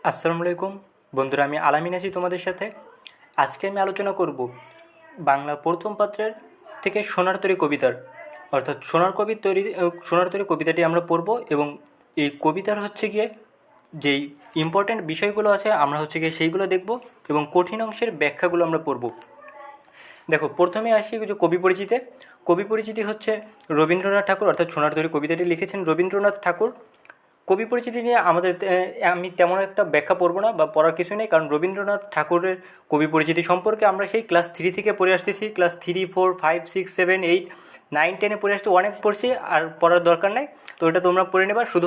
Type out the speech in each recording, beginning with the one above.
আসসালামু আলাইকুম বন্ধুরা, আমি আলামিন আছি তোমাদের সাথে। আজকে আমি আলোচনা করব বাংলা প্রথম পাত্রের থেকে সোনার তরী কবিতার, অর্থাৎ সোনার তরী কবিতাটি আমরা পড়ব এবং এই কবিতার যেই ইম্পর্ট্যান্ট বিষয়গুলো আছে আমরা সেইগুলো দেখব এবং কঠিন অংশের ব্যাখ্যাগুলো আমরা পড়ব। দেখো, প্রথমে আসি যে কবি পরিচিতি। কবি পরিচিতি হচ্ছে রবীন্দ্রনাথ ঠাকুর, অর্থাৎ সোনার তরী কবিতাটি লিখেছেন রবীন্দ্রনাথ ঠাকুর। কবি পরিচিতি নিয়ে আমি তেমন একটা ব্যাখ্যা পড়ব না বা পড়ার কিছু নেই, কারণ রবীন্দ্রনাথ ঠাকুরের কবি পরিচিতি সম্পর্কে আমরা সেই ক্লাস 3 থেকে পড়ে আসতেছি। ক্লাস 3, 4, 5, 6, 7, 8, 9, 10-এ পড়ে আসতে অনেক পড়ছি, আর পড়ার দরকার নেই। তো ওটা তোমরা পড়ে নেবা, শুধু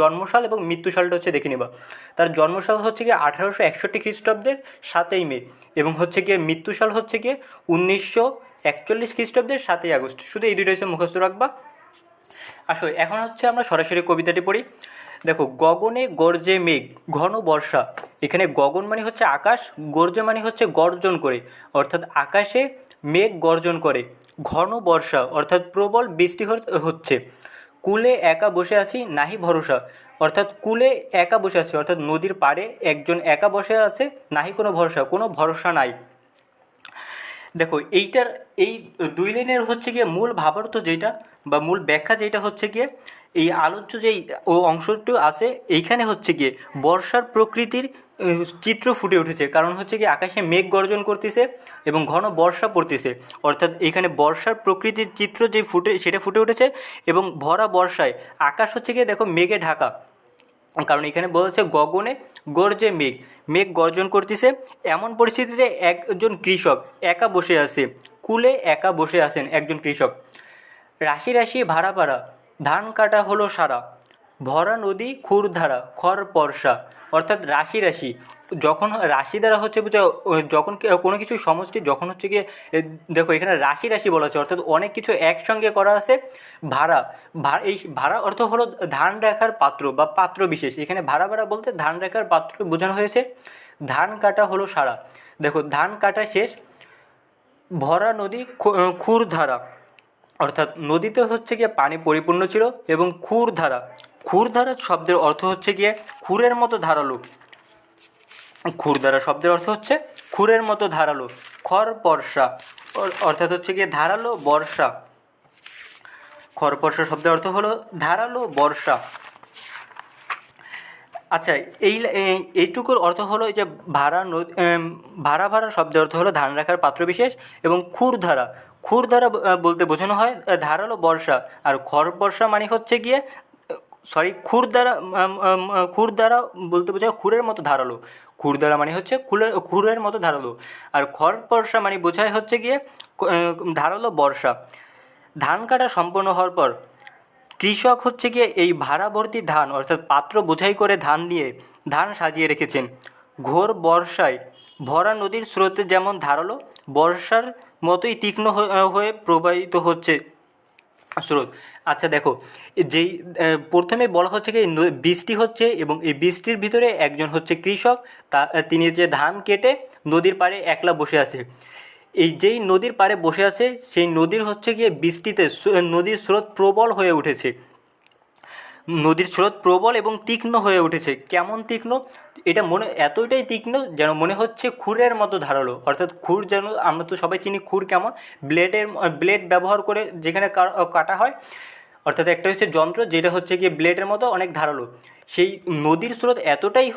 জন্মসাল এবং মৃত্যুসালটা দেখে নেবা। তার জন্মসাল 1861 খ্রিস্টাব্দের 7ই মে এবং মৃত্যুসাল 1941 খ্রিস্টাব্দের 7ই আগস্ট। শুধু এই দুটো মুখস্থ রাখবা। আসো, এখন আমরা সরাসরি কবিতাটি পড়ি। দেখো, গগনে গর্জে মেঘ ঘন বর্ষা। এখানে গগন মানে আকাশ, গর্জে মানে গর্জন করে, অর্থাৎ আকাশে মেঘ গর্জন করে। ঘন বর্ষা অর্থাৎ প্রবল বৃষ্টি হচ্ছে। কূলে একা বসে আছি নাহি ভরসা, অর্থাৎ কূলে একা বসে আছি অর্থাৎ নদীর পাড়ে একজন একা বসে আছে, নাহি কোনো ভরসা, কোনো ভরসা নাই। দেখো, এই দুই লাইনের মূল ভাবার্থ যেটা বা মূল ব্যাখ্যা যেটা এই আলোচ্য যেই অংশটি আছে, এইখানে বর্ষার প্রকৃতির চিত্র ফুটে উঠেছে। কারণ আকাশে মেঘ গর্জন করতেছে এবং ঘন বর্ষা পড়তেছে, অর্থাৎ এইখানে বর্ষার প্রকৃতির চিত্র সেটা ফুটে উঠেছে এবং ভরা বর্ষায় আকাশ দেখো মেঘে ঢাকা। কারণ এখানে বলেছে গগনে গর্জে মেঘ, মেঘ গর্জন করতেছে। এমন পরিস্থিতিতে একজন কৃষক একা বসে আছে, কূলে একা বসে আছেন একজন কৃষক। রাশি রাশি ভাড়া পাড়া ধান কাটা হলো সারা, ভরা নদী ক্ষুরধারা খর পরশা, অর্থাৎ রাশি রাশি। যখন রাশি দ্বারা যখন কোনো কিছু সমষ্টি যখন দেখো এখানে রাশি রাশি বলা আছে, অর্থাৎ অনেক কিছু একসঙ্গে করা আছে। ভাড়া, এই ভাড়া অর্থ হলো ধান রাখার পাত্র বা পাত্র বিশেষ। এখানে ভাড়া ভাড়া বলতে ধান রাখার পাত্র বোঝানো হয়েছে। ধান কাটা হলো সারা, দেখো ধান কাটা শেষ। ভরা নদী ক্ষুরধারা, অর্থাৎ নদীতে পানি পরিপূর্ণ ছিল এবং ক্ষুরধারা, ক্ষুরধারা শব্দের অর্থ খুরের মতো ধারালো। ক্ষুরধারা শব্দের অর্থ খুরের মতো ধারালো। খর বর্ষা অর্থাৎ ধারালো বর্ষা। খর বর্ষা শব্দের অর্থ হলো ধারালো বর্ষা। আচ্ছা, এইটুকুর অর্থ হলো যে ভাড়া ভাড়া শব্দের অর্থ হলো ধান রাখার পাত্র বিশেষ এবং ক্ষুরধারা, ক্ষুরধারা বলতে বোঝানো হয় ধারালো বর্ষা। আর খর বর্ষা মানে ক্ষুরধারা বলতে বোঝায় খুরের মতো ধারালো। ক্ষুরধারা মানে খুরের মতো ধারালো। আর খর বর্ষা মানে বোঝায় ধারালো বর্ষা। ধান কাটা সম্পন্ন হওয়ার পর কৃষক এই ভাড়া ভর্তি ধান অর্থাৎ পাত্র বোঝাই করে ধান নিয়ে ধান সাজিয়ে রেখেছেন। ঘোর বর্ষায় ভরা নদীর স্রোতে যেমন ধারালো, বর্ষার মতোই তীক্ষ্ণ হয়ে প্রবাহিত হচ্ছে স্রোত। আচ্ছা দেখো, যেই প্রথমে বলা বৃষ্টি হচ্ছে এবং এই বৃষ্টির ভিতরে একজন কৃষক, তিনি ধান কেটে নদীর পাড়ে একলা বসে আছে। এই যেই নদীর পাড়ে বসে আছে সেই নদীর বৃষ্টিতে নদীর স্রোত প্রবল হয়ে উঠেছে। নদীর স্রোত প্রবল এবং তীক্ষ্ণ হয়ে উঠেছে। কেমন তীক্ষ্ণ? এটা এতটাই তীক্ষ্ণ যেন মনে হচ্ছে খুরের মতো ধারালো, অর্থাৎ খুর যেন আমরা তো সবাই চিনি খুর কেমন, ব্লেড ব্যবহার করে যেখানে কাটা হয়, অর্থাৎ একটা যন্ত্র যেটা ব্লেডের মতো অনেক ধারালো। সেই নদীর স্রোত এতটাই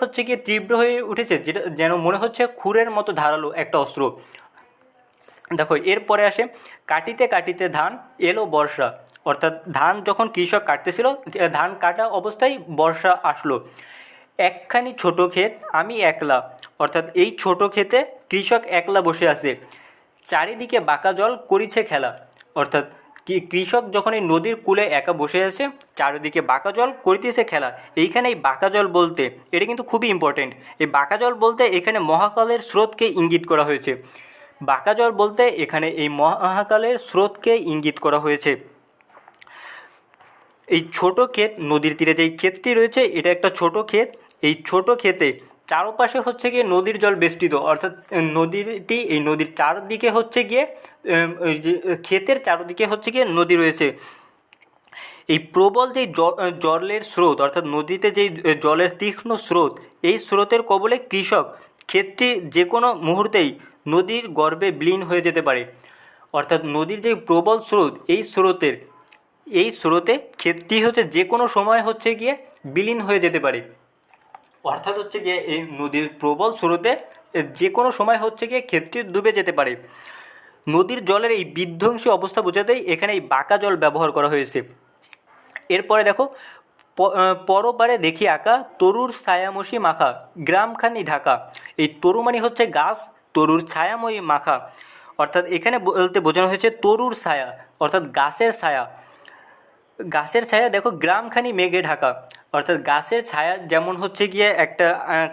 তীব্র হয়ে উঠেছে যেটা যেন মনে হচ্ছে খুরের মতো ধারালো একটা অস্ত্র। দেখো, এরপরে আসে কাটিতে কাটিতে ধান এলো বর্ষা, অর্থাৎ ধান যখন কৃষক কাটতেছিল, ধান কাটা অবস্থায় বর্ষা আসলো। একখানি ছোট ক্ষেত আমি একলা, অর্থাৎ এই ছোট ক্ষেতে কৃষক একলা বসে আছে। চারিদিকে বাঁকা জল করিছে খেলা, অর্থাৎ কৃষক যখন এই নদীর কূলে একা বসে আছে, চারিদিকে বাঁকা জল করিতেছে খেলা। এইখানে এই বাঁকা জল বলতে, এটা কিন্তু খুবই ইম্পর্টেন্ট, এই বাঁকা জল বলতে এখানে মহাকালের স্রোতকে ইঙ্গিত করা হয়েছে। বাঁকা জল বলতে এখানে এই মহাকালের স্রোতকে ইঙ্গিত করা হয়েছে। এই ছোট ক্ষেত, নদীর তীরে যেই ক্ষেতটি রয়েছে এটা একটা ছোট ক্ষেত। এই ছোট ক্ষেতে চারপাশে নদীর জল বেষ্টিত, অর্থাৎ এই নদীর চারদিকে ওই যে ক্ষেতের চারদিকে নদী রয়েছে। এই প্রবল যেই জলের স্রোত অর্থাৎ নদীতে যেই জলের তীক্ষ্ণ স্রোত, এই স্রোতের কবলে কৃষক ক্ষেতটি যে কোনো মুহূর্তেই নদীর গর্ভে বিলীন হয়ে যেতে পারে। অর্থাৎ নদীর যে প্রবল স্রোত, এই স্রোতে ক্ষেতটি হচ্ছে যে কোনো সময় হচ্ছে গিয়ে বিলীন হয়ে যেতে পারে। অর্থাৎ হচ্ছে গিয়ে এই নদীর প্রবল স্রোতে যে কোনো সময় হচ্ছে গিয়ে ক্ষেতটি ডুবে যেতে পারে। নদীর জলের এই বিধ্বংসী অবস্থা বোঝাতেই এখানে এই বাঁকা জল ব্যবহার করা হয়েছে। এরপরে দেখো, পরপারে দেখি আঁকা তরুর ছায়ামশি মাখা গ্রামখানি ঢাকা। এই তরু মানে হচ্ছে গাছ, তরুর ছায়াময়ী মাখা, অর্থাৎ এখানে বলতে বোঝানো হয়েছে তরুর ছায়া অর্থাৎ গাছের ছায়া। গাছের ছায়া দেখো গ্রামখানি মেঘে ঢাকা, অর্থাৎ গাছের ছায়া যেমন হচ্ছে গিয়ে একটা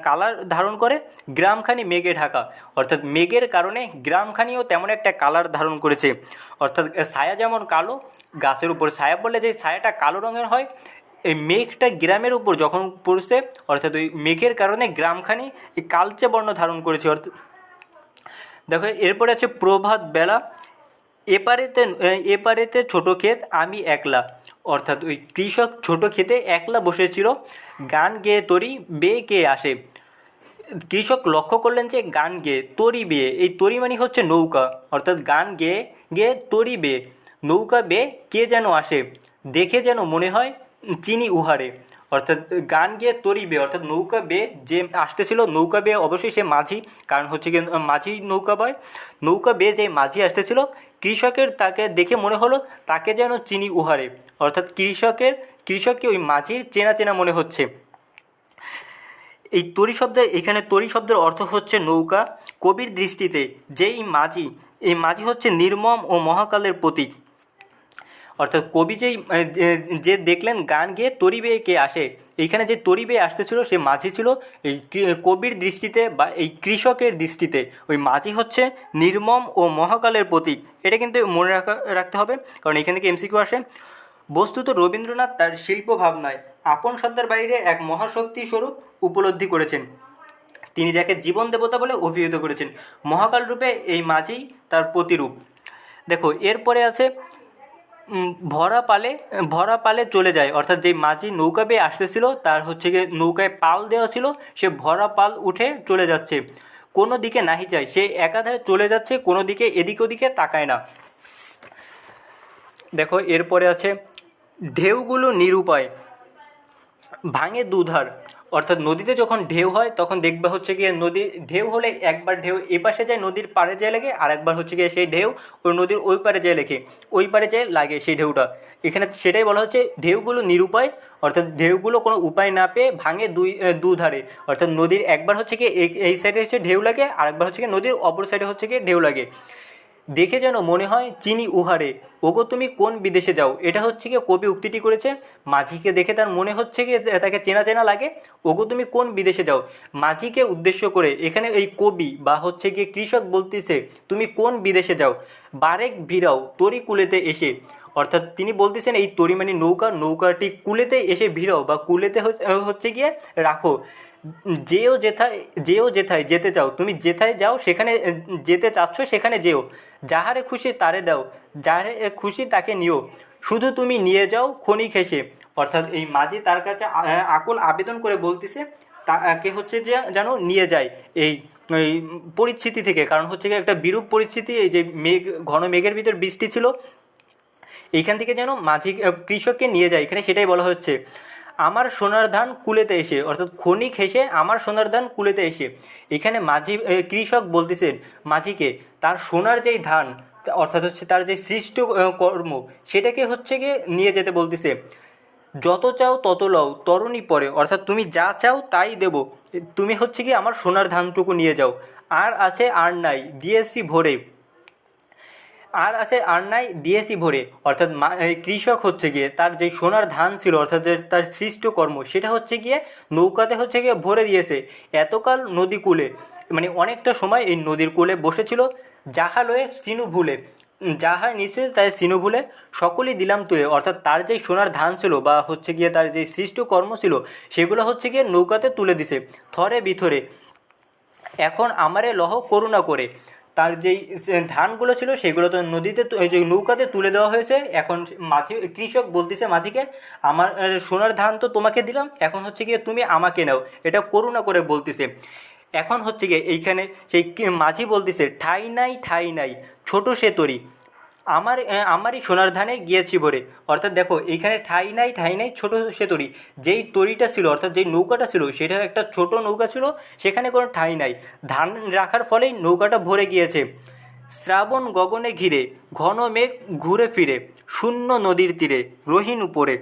কালার ধারণ করে, গ্রামখানি মেঘে ঢাকা অর্থাৎ মেঘের কারণে গ্রামখানিও তেমন একটা কালার ধারণ করেছে। অর্থাৎ ছায়া যেমন কালো, গাছের উপর ছায়া পড়লে যে ছায়াটা কালো রঙের হয়, এই মেঘটা গ্রামের উপর যখন পড়ছে অর্থাৎ ওই মেঘের কারণে গ্রামখানি কালচে বর্ণ ধারণ করেছে। অর্থাৎ দেখো এরপরে আছে প্রভাত বেলা এপারেতে ছোটো ক্ষেত আমি একলা, অর্থাৎ ওই কৃষক ছোটো ক্ষেতে একলা বসেছিল, গান গেয়ে তরি বেয়ে কে আসে। কৃষক লক্ষ্য করলেন যে গান গেয়ে তরি বেয়ে, এই তরি মানে হচ্ছে নৌকা, অর্থাৎ গান গেয়ে গেয়ে তরি বেয়ে নৌকা বেয়ে কে যেন আসে, দেখে যেন মনে হয় চিনি উহারে। অর্থাৎ গান গেয়ে তরি বেয়ে অর্থাৎ নৌকা বেয়ে যে আসতেছিল, নৌকা বেয়ে অবশ্যই সে মাঝি, কারণ হচ্ছে কি মাঝি নৌকা বয়, নৌকা বেয়ে যে মাঝি আসতেছিল, কৃষকের তাকে দেখে মনে হলো তাকে যেন চিনি উহারে, অর্থাৎ কৃষককে ওই মাঝির চেনা চেনা মনে হচ্ছে। এই তরি শব্দে, এখানে তরি শব্দের অর্থ হচ্ছে নৌকা। কবির দৃষ্টিতে যেই মাঝি, এই মাঝি হচ্ছে নির্মম ও মহাকালের প্রতীক। অর্থাৎ কবি যে দেখলেন গান গেয়ে তরি বেয়ে কে আসে, এইখানে যে তরি বেয়ে আসতেছিল সে মাঝি ছিল। এই কবির দৃষ্টিতে বা এই কৃষকের দৃষ্টিতে ওই মাঝি হচ্ছে নির্মম ও মহাকালের প্রতীক। এটা কিন্তু মনে রাখতে হবে, কারণ এখান থেকে এমসিকিউ আসে। বস্তুত রবীন্দ্রনাথ তার শিল্প ভাবনায় আপন সত্তার বাইরে এক মহাশক্তি স্বরূপ উপলব্ধি করেছেন। তিনি যাকে জীবন দেবতা বলে অভিহিত করেছেন। মহাকাল রূপে এই মাঝি তার প্রতিরূপ। দেখো এরপরে আছে ভরা পালে চলে যায়, অর্থাৎ যে মাঝি নৌকা বেয়ে আসতেছিল তার হচ্ছে গিয়ে নৌকায় পাল দেওয়া ছিল, সে ভরা পাল উঠে চলে যাচ্ছে, কোনো দিকে নাহি যায়, সে একাধারে চলে যাচ্ছে, কোনো দিকে এদিক ওদিকে তাকায় না। দেখো এরপরে আছে ঢেউগুলো নিরুপায় ভাঙে দুধার, অর্থাৎ নদীতে যখন ঢেউ হয় তখন দেখবে হচ্ছে গিয়ে নদী ঢেউ হলে একবার ঢেউ এপাশে যায় নদীর পাড়ে যায় লাগে, আর একবার হচ্ছে গিয়ে সেই ঢেউ ওই নদীর ওই পারে যায় লেগে ওই পারে যায় লাগে সেই ঢেউটা। এখানে সেটাই বলা হচ্ছে ঢেউগুলো নিরুপায়, অর্থাৎ ঢেউগুলো কোনো উপায় না পেয়ে ভাঙে দুধারে, অর্থাৎ নদীর একবার হচ্ছে গিয়ে এই সাইডে হচ্ছে ঢেউ লাগে, আর একবার হচ্ছে গিয়ে নদীর অপর সাইডে হচ্ছে গিয়ে ঢেউ লাগে। দেখে যেন মনে হয় চিনি উহারে, ওগো তুমি কোন বিদেশে যাও। এটা হচ্ছে গিয়ে কবি উক্তিটি করেছে, মাঝিকে দেখে তার মনে হচ্ছে গিয়ে তাকে চেনা চেনা লাগে, ওগো তুমি কোন বিদেশে যাও। মাঝিকে উদ্দেশ্য করে এখানে এই কবি বা হচ্ছে গিয়ে কৃষক বলতেছে তুমি কোন বিদেশে যাও, বারেক ভিড়াও তরি কুলেতে এসে, অর্থাৎ তিনি বলতেছেন এই তরি মানে নৌকাটি কুলেতে এসে ভিড়াও বা কুলেতে হচ্ছে গিয়ে রাখো। যেও যেথায় যেতে চাও, তুমি যেথায় যাও সেখানে যেতে চাচ্ছ সেখানে যেও, যাহারে খুশি তারে দাও, যাহারে খুশি তাকে নিও, শুধু তুমি নিয়ে যাও ক্ষণিক হেসে। অর্থাৎ এই মাঝি তার কাছে আকুল আবেদন করে বলতেছে তাকে হচ্ছে যে যেন নিয়ে যায় এই পরিস্থিতি থেকে, কারণ হচ্ছে গিয়ে একটা বিরূপ পরিস্থিতি, এই যে ঘন মেঘের ভিতর বৃষ্টি ছিল, এইখান থেকে যেন মাঝি কৃষককে নিয়ে যায়, এখানে সেটাই বলা হচ্ছে। আমার সোনার ধান কুলেতে এসে, অর্থাৎ ক্ষণিক হেসে আমার সোনার ধান কুলেতে এসে, এখানে মাঝি কৃষক বলতেছেন মাঝিকে তার সোনার যেই ধান, অর্থাৎ হচ্ছে তার যে সৃষ্ট কর্ম, সেটাকে হচ্ছে গিয়ে নিয়ে যেতে বলতেছে। যত চাও তত লও তরুণী পরে, অর্থাৎ তুমি যা চাও তাই দেব, তুমি হচ্ছে গিয়ে আমার সোনার ধানটুকু নিয়ে যাও। আর আছে আর নাই দিয়েছি ভরে, আর আছে আর নাই দিয়েছি ভরে, অর্থাৎ কৃষক হচ্ছে গিয়ে তার যে সোনার ধান ছিল অর্থাৎ তার সৃষ্ট কর্ম সেটা হচ্ছে গিয়ে নৌকাতে হচ্ছে গিয়ে ভরে দিয়েছে। এতকাল নদী কূলে, মানে অনেকটা সময় এই নদীর কূলে বসেছিল, যাহা লয়ে সিনু ভুলে, যাহার নিশ্চয় তাই সিনু ভুলে সকলই দিলাম তুলে, অর্থাৎ তার যেই সোনার ধান ছিল বা হচ্ছে গিয়ে তার যেই সৃষ্ট কর্ম ছিল সেগুলো হচ্ছে গিয়ে নৌকাতে তুলে দিছে। থরে বিথরে এখন আমারে লহ করুণা করে, তার যেই ধানগুলো ছিল সেগুলো তো নদীতে যে নৌকাতে তুলে দেওয়া হয়েছে। এখন মাঝি কৃষক বলতেছে মাঝিকে, আমার সোনার ধান তো তোমাকে দিলাম, এখন হচ্ছে গিয়ে তুমি আমাকে নাও, এটা করুণা করে বলতেছে। এখন হচ্ছে গিয়ে এইখানে সেই মাঝি বলতেছে, ঠাই নাই ঠাই নাই ছোট সে তরি, আমারই সোনার ধানে গিয়েছি ভরে। অর্থাৎ দেখো এইখানে ঠাই নাই ঠাই নাই ছোট সে তরি, যেই তরিটা ছিল অর্থাৎ যেই নৌকাটা ছিল সেটার একটা ছোট নৌকা ছিল, সেখানে কোনো ঠাই নাই, ধান রাখার ফলেই নৌকাটা ভরে গিয়েছে। শ্রাবণ গগনে ঘিরে ঘন মেঘ ঘুরে ফিরে, শূন্য নদীর তীরে রহিন উপরে।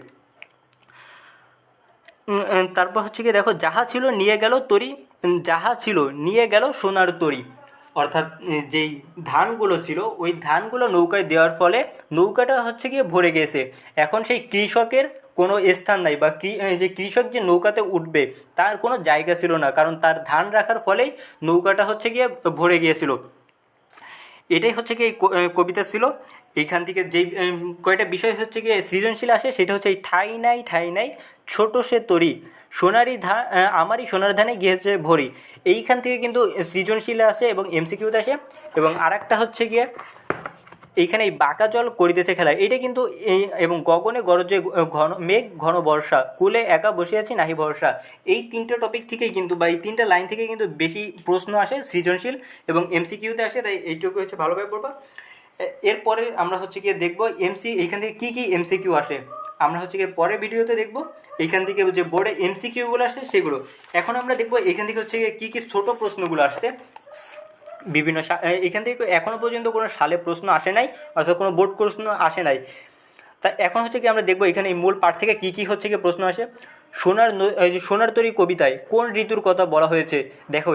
তারপর হচ্ছে গিয়ে দেখো, যাহা ছিল নিয়ে গেল তরি, যাহা ছিল নিয়ে গেল সোনার তরি। অর্থাৎ যেই ধানগুলো ছিল ওই ধানগুলো নৌকায় দেওয়ার ফলে নৌকাটা হচ্ছে গিয়ে ভরে গেছে। এখন সেই কৃষকের কোনো স্থান নাই, বা যে কৃষক যে নৌকাতে উঠবে তার কোনো জায়গা ছিল না, কারণ তার ধান রাখার ফলেই নৌকাটা হচ্ছে গিয়ে ভরে গিয়েছিল। এটাই হচ্ছে কি কবিতা ছিল। এইখান থেকে যেই কয়টা বিষয় হচ্ছে গিয়ে সৃজনশীল আসে সেটা হচ্ছে এই ঠাই নাই ঠাই নাই ছোট সে তরি, সোনারি ধান আমারই সোনার ধানে গিয়েছে ভরি। এইখান থেকে কিন্তু সৃজনশীল আসে এবং এমসিকিউতে আসে। এবং আরেকটা হচ্ছে গিয়ে এইখানে এই বাঁকা জল করিতেছে খেলা, এটা কিন্তু এই এবং গগনে গরজে ঘন মেঘ ঘন বর্ষা, কুলে একা বসে আছি নাহি ভরসা, এই তিনটে টপিক থেকেই কিন্তু বা এই তিনটে লাইন থেকে কিন্তু বেশি প্রশ্ন আসে সৃজনশীল এবং এমসিকিউতে আসে, তাই এইটুকু হচ্ছে ভালোভাবে পড়বা। এরপরে আমরা হচ্ছে গিয়ে দেখবো এইখান থেকে কী কী এমসিকিউ আসে, আমরা হচ্ছে গিয়ে পরের ভিডিওতে দেখবো এইখান থেকে যে বোর্ডে এমসিকিউগুলো আসছে সেগুলো। এখন আমরা দেখবো এখান থেকে হচ্ছে গিয়ে কী কী ছোটো প্রশ্নগুলো আসছে বিভিন্ন এখান থেকে এখনও পর্যন্ত কোনো সালে প্রশ্ন আসে নাই, অর্থাৎ কোনো বোর্ড প্রশ্ন আসে নাই। তা এখন হচ্ছে কি আমরা দেখবো এখানে এই মূল পাঠ থেকে কী কী হচ্ছে কি প্রশ্ন আসে। সোনার তরী কবিতায় কোন ঋতুর কথা বলা হয়েছে? দেখো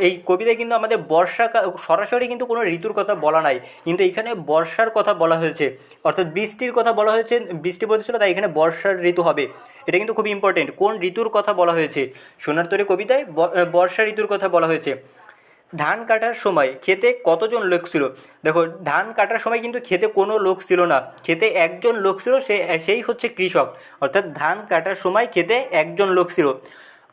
এই কবিতায় কিন্তু আমাদের বর্ষাকাল সরাসরি কিন্তু কোনো ঋতুর কথা বলা নাই, কিন্তু এখানে বর্ষার কথা বলা হয়েছে, অর্থাৎ বৃষ্টির কথা বলা হয়েছে, বৃষ্টি পড়তেছিল তাই এখানে বর্ষার ঋতু হবে। এটা কিন্তু খুব ইম্পর্টেন্ট, কোন ঋতুর কথা বলা হয়েছে। সোনার তরী কবিতায় বর্ষা ঋতুর কথা বলা হয়েছে। ধান কাটার সময় খেতে কতজন লোক ছিল? দেখো ধান কাটার সময় কিন্তু খেতে কোনো লোক ছিল না, খেতে একজন লোক ছিল, সেই হচ্ছে কৃষক। অর্থাৎ ধান কাটার সময় খেতে একজন লোক ছিল।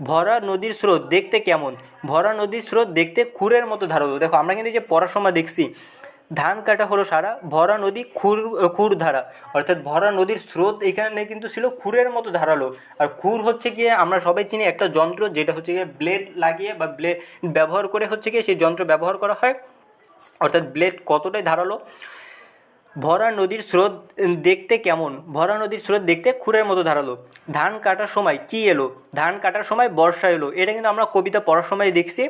ভরা নদীর স্রোত দেখতে কেমন? ভরা নদীর স্রোত দেখতে খুরের মতো ধারালো। দেখো আমরা কিন্তু যে পড়ার সময় দেখছি ধান কাটা হলো সারা, ভরা নদী খুর ধারা, অর্থাৎ ভরা নদীর স্রোত এখানে কিন্তু ছিল খুরের মতো ধারালো। আর খুর হচ্ছে গিয়ে আমরা সবাই চিনি একটা যন্ত্র, যেটা হচ্ছে গিয়ে ব্লেড লাগিয়ে বা ব্লেড ব্যবহার করে হচ্ছে গিয়ে সেই যন্ত্র ব্যবহার করা হয়, অর্থাৎ ব্লেড কতটাই ধারালো। ভরা নদীর স্রোত দেখতে কেমন? ভরা নদীর স্রোত দেখতে খুরের মতো ধারালো। ধান কাটার সময় কি এলো? ধান কাটার সময় বর্ষা এলো। এটা কিন্তু আমরা কবিতা পড়ার সময় দেখছি।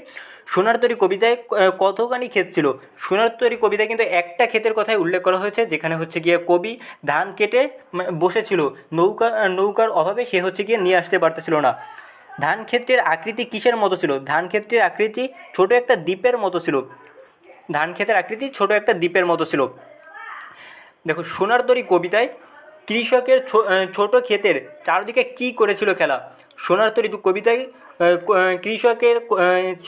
সোনার তরী কবিতায় কতখানি ক্ষেত ছিল? সোনার তরী কবিতায় কিন্তু একটা ক্ষেতের কথাই উল্লেখ করা হয়েছে, যেখানে হচ্ছে গিয়ে কবি ধান কেটে বসেছিল, নৌকার অভাবে সে হচ্ছে গিয়ে নিয়ে আসতে পারতেছিল না। ধান ক্ষেত্রের আকৃতি কিসের মতো ছিল? ধান ক্ষেত্রের আকৃতি ছোট একটা দ্বীপের মতো ছিল। ধান ক্ষেতের আকৃতি ছোট একটা দ্বীপের মতো ছিল। দেখো সোনার তরী কবিতায় কৃষকের ছোট ক্ষেতের চারদিকে কি করেছিল খেলা? সোনার তরী কবিতায় কৃষকের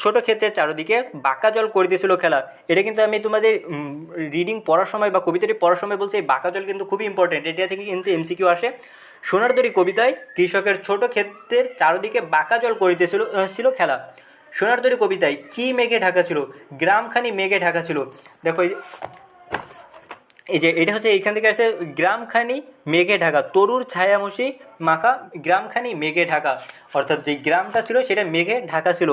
ছোট ক্ষেতের চারদিকে বাঁকা জল করিতেছিল খেলা। এটা কিন্তু আমি তোমাদের রিডিং পড়ার সময় বা কবিতাটি পড়ার সময় বলছি, এই বাঁকা জল কিন্তু খুবই ইম্পর্টেন্ট, এটা থেকে কিন্তু এমসিকিউ আসে। সোনার তরী কবিতায় কৃষকের ছোট ক্ষেতের চারদিকে বাঁকা জল করিতেছিল খেলা। সোনার তরী কবিতায় কি মেঘে ঢাকা ছিল? গ্রামখানি মেঘে ঢাকা ছিল। দেখো এই যে এটা হচ্ছে এইখান থেকে আসে, গ্রামখানি মেঘে ঢাকা, তরুর ছায়ামশি মাখা গ্রামখানি মেঘে ঢাকা, অর্থাৎ যে গ্রামটা ছিল সেটা মেঘে ঢাকা ছিল।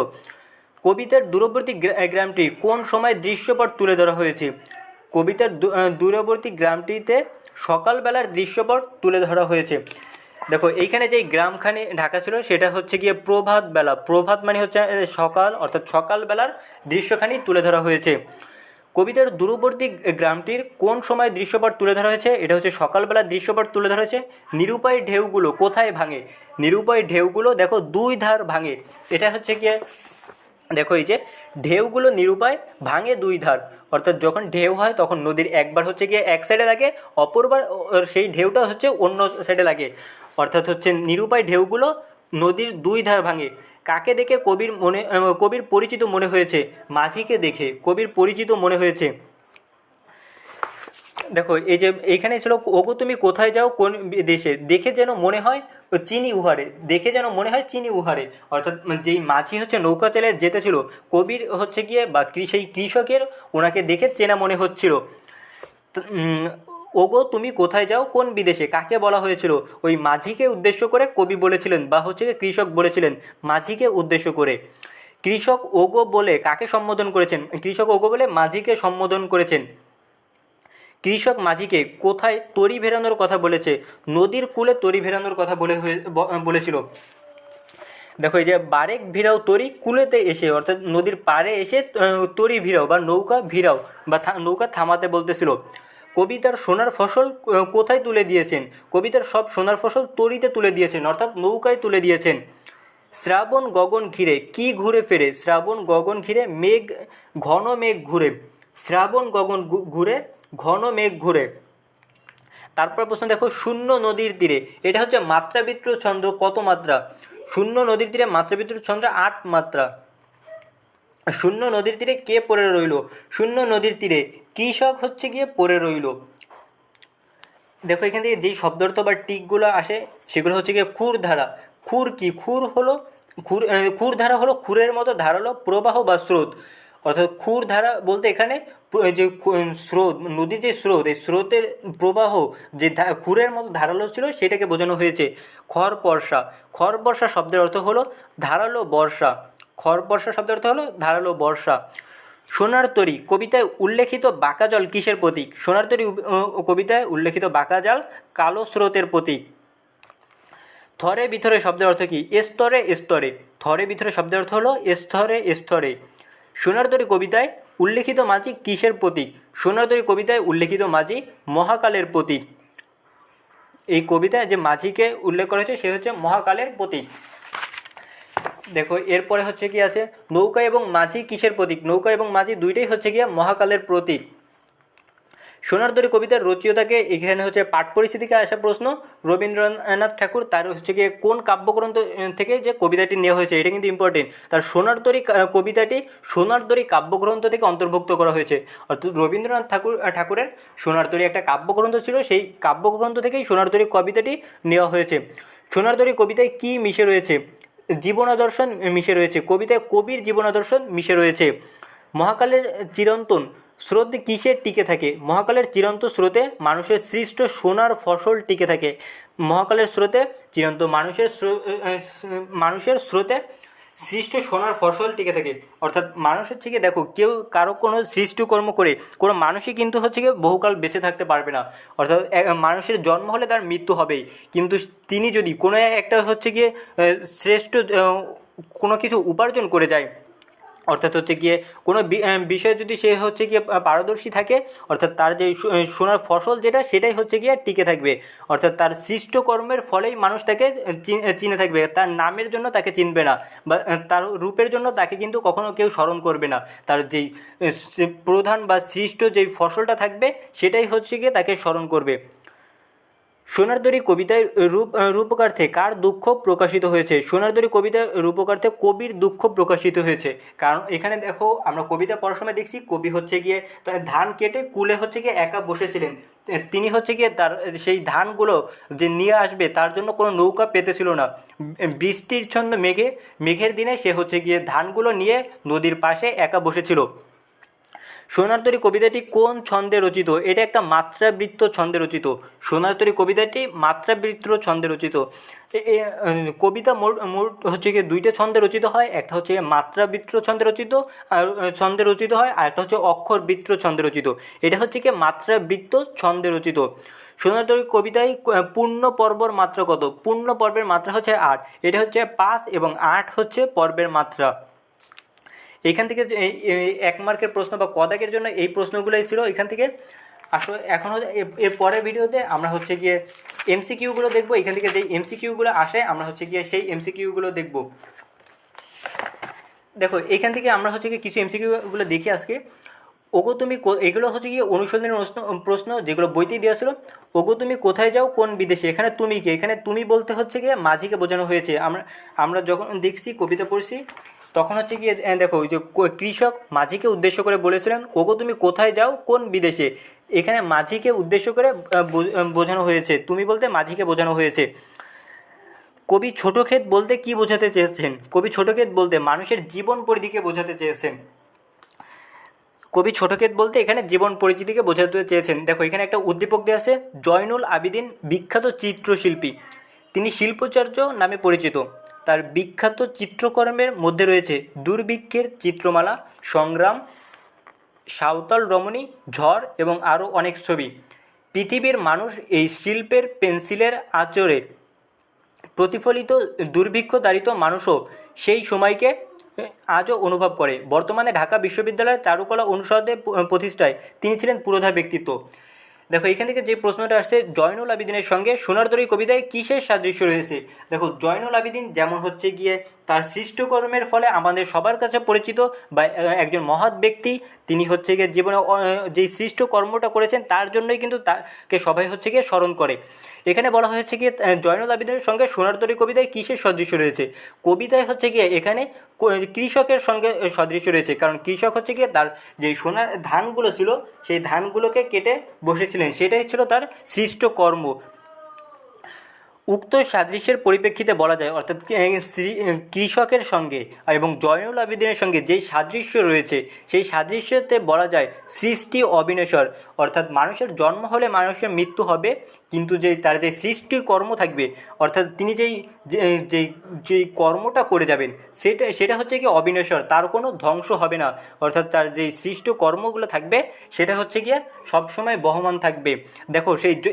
কবিতার দূরবর্তী গ্রামটি কোন সময় দৃশ্যপট তুলে ধরা হয়েছে? কবিতার দূরবর্তী গ্রামটিতে সকালবেলার দৃশ্যপট তুলে ধরা হয়েছে। দেখো এইখানে যে গ্রামখানি ঢাকা ছিল সেটা হচ্ছে গিয়ে প্রভাত বেলা, প্রভাত মানে হচ্ছে সকাল, অর্থাৎ সকালবেলার দৃশ্যখানি তুলে ধরা হয়েছে। কবিতার দূরবর্তী গ্রামটির কোন সময় দৃশ্যপট তুলে ধরা হয়েছে? এটা হচ্ছে সকালবেলার দৃশ্যপট তুলে ধরা হয়েছে। নিরুপায় ঢেউগুলো কোথায় ভাঙে? নিরুপায় ঢেউগুলো দেখো দুই ধার ভাঙে। এটা হচ্ছে গিয়ে দেখো এই যে ঢেউগুলো নিরুপায় ভাঙে দুই ধার, অর্থাৎ যখন ঢেউ হয় তখন নদীর একবার হচ্ছে গিয়ে এক সাইডে লাগে, অপরবার সেই ঢেউটা হচ্ছে অন্য সাইডে লাগে, অর্থাৎ হচ্ছে নিরুপায় ঢেউগুলো নদীর দুই ধার ভাঙে। কাকে দেখে কবির পরিচিত মনে হয়েছে? মাঝিকে দেখে কবির পরিচিত মনে হয়েছে। দেখো এই যে এইখানে ছিল, ওগো তুমি কোথায় যাও কোন দেশে, দেখে যেন মনে হয় চিনি উহারে, দেখে যেন মনে হয় চিনি উহারে, অর্থাৎ যেই মাঝি হচ্ছে নৌকা চালে যেতেছিল, কবির হচ্ছে গিয়ে বা সেই কৃষকের ওনাকে দেখে চেনা মনে হচ্ছিল। ওগো তুমি কোথায় যাও কোন বিদেশে, কাকে বলা হয়েছিল? ওই মাঝিকে উদ্দেশ্য করে কবি বলেছিলেন বা হচ্ছে কৃষক বলেছিলেন, মাঝিকে উদ্দেশ্য করে। কৃষক ওগো বলে কাকে সম্বোধন করেছেন? কৃষক ওগো বলে মাঝিকে সম্বোধন করেছেন। কৃষক মাঝিকে কোথায় তরি ভেরানোর কথা বলেছে? নদীর কূলে তরি ভেরানোর কথা বলেছিল। দেখো এই যে বারেক ভিড়াও তরি কূলেতে এসে, অর্থাৎ নদীর পাড়ে এসে তরি ভিড়াও বা নৌকা ভিড়াও বা নৌকা থামাতে বলতেছিল। কবি তার সোনার ফসল কোথায় তুলে দিয়েছেন? কবি তার সব সোনার ফসল তরিতে তুলে দিয়েছেন, অর্থাৎ নৌকায় তুলে দিয়েছেন। শ্রাবণ গগন ঘিরে কি ঘুরে ফেরে? শ্রাবণ গগন ঘিরে মেঘ, ঘন মেঘ ঘুরে। শ্রাবণ গগন ঘুরে, ঘন মেঘ ঘুরে। তারপর প্রশ্ন দেখো, শূন্য নদীর তীরে, এটা হচ্ছে মাত্রাবৃত্ত ছন্দ, কত মাত্রা? শূন্য নদীর তীরে মাত্রাবৃত্ত ছন্দ 8 মাত্রা। শূন্য নদীর তীরে কে পড়ে রইল? শূন্য নদীর তীরে কৃষক হচ্ছে গিয়ে পড়ে রইল। দেখো এখান থেকে যেই শব্দার্থ বা টিকগুলো আসে সেগুলো হচ্ছে গিয়ে খুর ধারা। খুর কি? খুর হলো খুর ধারা হলো খুরের মতো ধারালো প্রবাহ বা স্রোত, অর্থাৎ খুর ধারা বলতে এখানে যে স্রোত, নদীর যে স্রোত, এই স্রোতের প্রবাহ যে খুরের মতো ধারালো ছিল সেটাকে বোঝানো হয়েছে। খড় বর্ষা, খড় বর্ষা শব্দের অর্থ হলো ধারালো বর্ষা। খড় বর্ষা শব্দের অর্থ হলো ধারালো বর্ষা। সোনার তরী কবিতায় উল্লেখিত বাঁকা জল কিসের প্রতীক? সোনার তরী কবিতায় উল্লেখিত বাঁকা জল কালো স্রোতের প্রতীক। থরে বিথরে শব্দের অর্থ কী? স্তরে স্তরে। থরে বিথরে শব্দের অর্থ হলো স্তরে স্তরে। সোনার তরী কবিতায় উল্লেখিত মাঝি কিসের প্রতীক? সোনার তরী কবিতায় উল্লেখিত মাঝি মহাকালের প্রতীক। এই কবিতায় যে মাঝিকে উল্লেখ করা হয়েছে সে হচ্ছে মহাকালের প্রতীক। দেখো এরপরে হচ্ছে কি আছে, নৌকা এবং মাঝি কিসের প্রতীক? নৌকা এবং মাঝি দুইটাই হচ্ছে গিয়ে মহাকালের প্রতীক। সোনার তরী কবিতার রচয়িতাকে, এখানে হচ্ছে পাঠ পরিস্থিতিকে আসা প্রশ্ন। রবীন্দ্রনাথ ঠাকুর, তার হচ্ছে গিয়ে কোন কাব্যগ্রন্থ থেকে যে কবিতাটি নেওয়া হয়েছে এটা কিন্তু ইম্পর্টেন্ট। তার সোনার তরী কবিতাটি সোনার তরী কাব্যগ্রন্থ থেকে অন্তর্ভুক্ত করা হয়েছে, অর্থাৎ রবীন্দ্রনাথ ঠাকুরের সোনার তরী একটা কাব্যগ্রন্থ ছিল, সেই কাব্যগ্রন্থ থেকেই সোনার তরী কবিতাটি নেওয়া হয়েছে। সোনার তরী কবিতায় কী মিশে রয়েছে? জীবনাদর্শন মিশে রয়েছে। কবিতায় কবির জীবনাদর্শন মিশে রয়েছে। মহাকালের চিরন্তন স্রোত কিসে টিকে থাকে? মহাকালের চিরন্তন স্রোতে মানুষের সৃষ্ট সোনার ফসল টিকে থাকে। মহাকালের স্রোতে চিরন্ত মানুষের স্রোতে সৃষ্ট সোনার ফসল টিকে থাকে, অর্থাৎ মানুষ হচ্ছে গিয়ে দেখো কেউ কারো কোনো সৃষ্টিকর্ম করে কোনো মানুষই কিন্তু হচ্ছে গিয়ে বহুকাল বেঁচে থাকতে পারবে না, অর্থাৎ মানুষের জন্ম হলে তার মৃত্যু হবেই, কিন্তু তিনি যদি কোনো একটা হচ্ছে গিয়ে শ্রেষ্ঠ কোনো কিছু উপার্জন করে যায়, অর্থাৎ হচ্ছে গিয়ে কোনো বিষয়ে যদি সে হচ্ছে গিয়ে পারদর্শী থাকে, অর্থাৎ তার যে সোনার ফসল যেটা সেটাই হচ্ছে গিয়ে টিকে থাকবে, অর্থাৎ তার সৃষ্ট কর্মের ফলেই মানুষ তাকে চিনে থাকবে, তার নামের জন্য তাকে চিনবে না বা তার রূপের জন্য তাকে কিন্তু কখনো কেউ স্মরণ করবে না। তার যেই প্রধান বা সৃষ্ট যেই ফসলটা থাকবে সেটাই হচ্ছে গিয়ে তাকে স্মরণ করবে। সোনার তরী কবিতায় রূপকার্থে কার দুঃখ প্রকাশিত হয়েছে? সোনার তরী কবিতায় রূপকার্থে কবির দুঃখ প্রকাশিত হয়েছে, কারণ এখানে দেখো আমরা কবিতা পড়ার সময় দেখছি কবি হচ্ছে গিয়ে তার ধান কেটে কুলে হচ্ছে গিয়ে একা বসেছিলেন, তিনি হচ্ছে গিয়ে তার সেই ধানগুলো যে নিয়ে আসবে তার জন্য কোনো নৌকা পেতেছিল না, বৃষ্টির ছন্দ মেঘের দিনে সে হচ্ছে গিয়ে ধানগুলো নিয়ে নদীর পাশে একা বসেছিল। সোনার তরী কবিতাটি কোন ছন্দে রচিত? এটা একটা মাত্রাবৃত্ত ছন্দে রচিত। সোনার তরী কবিতাটি মাত্রাবৃত্ত ছন্দে রচিত। কবিতা মোট হচ্ছে গিয়ে দুইটা ছন্দে রচিত হয়, একটা হচ্ছে মাত্রাবৃত্ত ছন্দে রচিত হয়, আর একটা হচ্ছে অক্ষরবৃত্ত ছন্দে রচিত। এটা হচ্ছে কি মাত্রাবৃত্ত ছন্দে রচিত। সোনার তরী কবিতায় পূর্ণ পর্বর মাত্রা কত? পূর্ণ পর্বের মাত্রা হচ্ছে 8, এটা হচ্ছে 5 এবং 8 হচ্ছে পর্বের মাত্রা। এইখান থেকে 1 মার্কের প্রশ্ন বা কদাকের জন্য এই প্রশ্নগুলোই ছিল এখান থেকে। আসলে এখন এর পরের ভিডিওতে আমরা হচ্ছে গিয়ে এমসিকিউগুলো দেখব, এখান থেকে যেই এমসিকিউগুলো আসে আমরা হচ্ছে গিয়ে সেই এমসিকিউগুলো দেখব। দেখো এখান থেকে আমরা হচ্ছে গিয়ে কিছু এমসিকিউগুলো দেখি আজকে। ওগো তুমি, এগুলো হচ্ছে গিয়ে অনুসন্ধানের প্রশ্ন যেগুলো বইতেই দেওয়া ছিল। ওগো তুমি কোথায় যাও কোন বিদেশে, এখানে তুমি কে? এখানে তুমি বলতে হচ্ছে গিয়ে মাঝিকে বোঝানো হয়েছে। আমরা যখন দেখছি কবিতা পড়ছি তখন হচ্ছে গিয়ে দেখো ওই যে কৃষক মাঝিকে উদ্দেশ্য করে বলেছিলেন ওগো তুমি কোথায় যাও কোন বিদেশে, এখানে মাঝিকে উদ্দেশ্য করে বোঝানো হয়েছে, তুমি বলতে মাঝিকে বোঝানো হয়েছে। কবি ছোটক্ষেত বলতে কি বোঝাতে চেয়েছেন? কবি ছোটক্ষেত বলতে মানুষের জীবন পরিধিকে বোঝাতে চেয়েছেন। কবি ছোটক্ষেত বলতে এখানে জীবন পরিচিতিকে বোঝাতে চেয়েছেন। দেখো এখানে একটা উদ্দীপক দেওয়া আছে, জয়নুল আবেদিন বিখ্যাত চিত্রশিল্পী, তিনি শিল্পাচার্য নামে পরিচিত। তার বিখ্যাত চিত্রকর্মের মধ্যে রয়েছে দুর্ভিক্ষের চিত্রমালা, সংগ্রাম, সাঁওতাল রমণী, ঝড় এবং আরও অনেক ছবি। পৃথিবীর মানুষ এই শিল্পের পেন্সিলের আঁচড়ে প্রতিফলিত দুর্ভিক্ষতাড়িত মানুষও সেই সময়কে আজও অনুভব করে। বর্তমানে ঢাকা বিশ্ববিদ্যালয়ের চারুকলা অনুষদের প্রতিষ্ঠায় তিনি ছিলেন পুরোধা ব্যক্তিত্ব। দেখো এখান থেকে যে প্রশ্নটা আসছে, জয়নুল আবেদিনের সঙ্গে সোনারতরী কবিতায় কিসের সাদৃশ্য রয়েছে? দেখো জয়নুল আবেদিন যেমন হচ্ছে গিয়ে তার সৃষ্টকর্মের ফলে আমাদের সবার কাছে পরিচিত বা একজন মহৎ ব্যক্তি, তিনি হচ্ছে গিয়ে জীবনে যেই সৃষ্ট কর্মটা করেছেন তার জন্যই কিন্তু তাকে সবাই হচ্ছে গিয়ে স্মরণ করে। এখানে বলা হয়েছে গিয়ে জয়নুল আবেদিনের সঙ্গে সোনারতরী কবিতায় কিসের সাদৃশ্য রয়েছে? কবিতায় হচ্ছে গিয়ে এখানে কৃষকের সঙ্গে সাদৃশ্য রয়েছে, কারণ কৃষক হচ্ছে গিয়ে তার যে সোনার ধানগুলো ছিল সেই ধানগুলোকে কেটে বসেছিলেন, সেটাই ছিল তার সৃষ্ট কর্ম। উক্ত সাদৃশ্যের পরিপ্রেক্ষিতে বলা যায়, অর্থাৎ কৃষকের সঙ্গে এবং জয়নুল আবেদিনের সঙ্গে যেই সাদৃশ্য রয়েছে সেই সাদৃশ্যতে বলা যায় সৃষ্টি অবিনশ্বর, অর্থাৎ মানুষের জন্ম হলে মানুষের মৃত্যু হবে, কিন্তু তার যে সৃষ্টি কর্ম থাকবে, অর্থাৎ তিনি যেই কর্মটা করে যাবেন সেটা হচ্ছে কি অবিনশ্বর, তার কোনো ধ্বংস হবে না, অর্থাৎ তার যেই সৃষ্ট কর্মগুলো থাকবে সেটা হচ্ছে গিয়ে সবসময় বহমান থাকবে। দেখো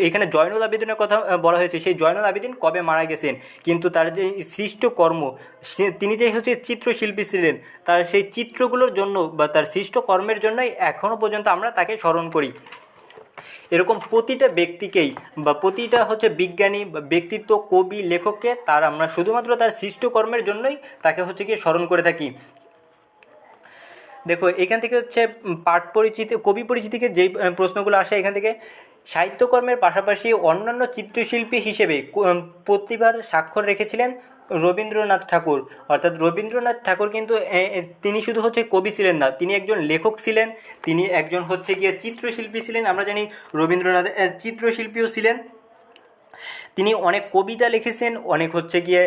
এখানে জয়নুল আবেদিনের কথা বলা হয়েছে, সেই জয়নুল আবেদিন কবে মারা গেছেন, কিন্তু তার যে সৃষ্ট কর্ম, তিনি যে হচ্ছে চিত্রশিল্পী ছিলেন, তার সেই চিত্রগুলোর জন্য বা তার সৃষ্ট কর্মের জন্যই এখনও পর্যন্ত আমরা তাকে স্মরণ করি। এরকম প্রতিটা ব্যক্তিকেই বা প্রতিটা হচ্ছে বিজ্ঞানী বা ব্যক্তিত্ব, কবি, লেখককে আমরা শুধুমাত্র তার সৃষ্ট কর্মের জন্যই তাকে হচ্ছে গিয়ে স্মরণ করে থাকি। দেখো এখান থেকে হচ্ছে পাঠ পরিচিতি, কবি পরিচিতিকে যেই প্রশ্নগুলো আসে এখান থেকে, সাহিত্যকর্মের পাশাপাশি অন্যান্য চিত্রশিল্পী হিসেবে প্রতিভার স্বাক্ষর রেখেছিলেন রবীন্দ্রনাথ ঠাকুর। অর্থাৎ রবীন্দ্রনাথ ঠাকুর কিন্তু তিনি শুধু হচ্ছে কবি ছিলেন না, তিনি একজন লেখক ছিলেন, তিনি একজন হচ্ছে গিয়ে চিত্রশিল্পী ছিলেন। আমরা জানি রবীন্দ্রনাথ চিত্রশিল্পীও ছিলেন। তিনি অনেক কবিতা লিখেছেন, অনেক হচ্ছে গিয়ে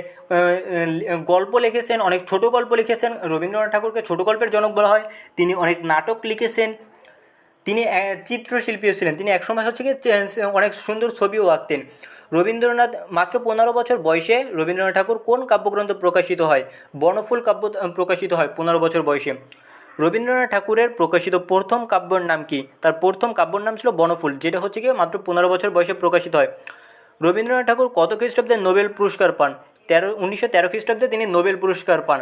গল্প লিখেছেন, অনেক ছোট গল্প লিখেছেন। রবীন্দ্রনাথ ঠাকুরকে ছোট গল্পের জনক বলা হয়। তিনি অনেক নাটক লিখেছেন, তিনি চিত্রশিল্পীও ছিলেন। তিনি একসময় হচ্ছে গিয়ে অনেক সুন্দর ছবিও আঁকতেন। রবীন্দ্রনাথ মাত্র 15 বছর বয়সে রবীন্দ্রনাথ ঠাকুর কোন কাব্যগ্রন্থ প্রকাশিত হয়? বনফুল কাব্য প্রকাশিত হয় 15 বছর বয়সে। রবীন্দ্রনাথ ঠাকুরের প্রকাশিত প্রথম কাব্যের নাম কি? তার প্রথম কাব্যের নাম ছিল বনফুল, যেটা হচ্ছে গিয়ে মাত্র 15 বছর বয়সে প্রকাশিত হয়। রবীন্দ্রনাথ ঠাকুর কত খ্রিস্টাব্দে নোবেল পুরস্কার পান? 1913 খ্রিস্টাব্দে তিনি নোবেল পুরস্কার পান।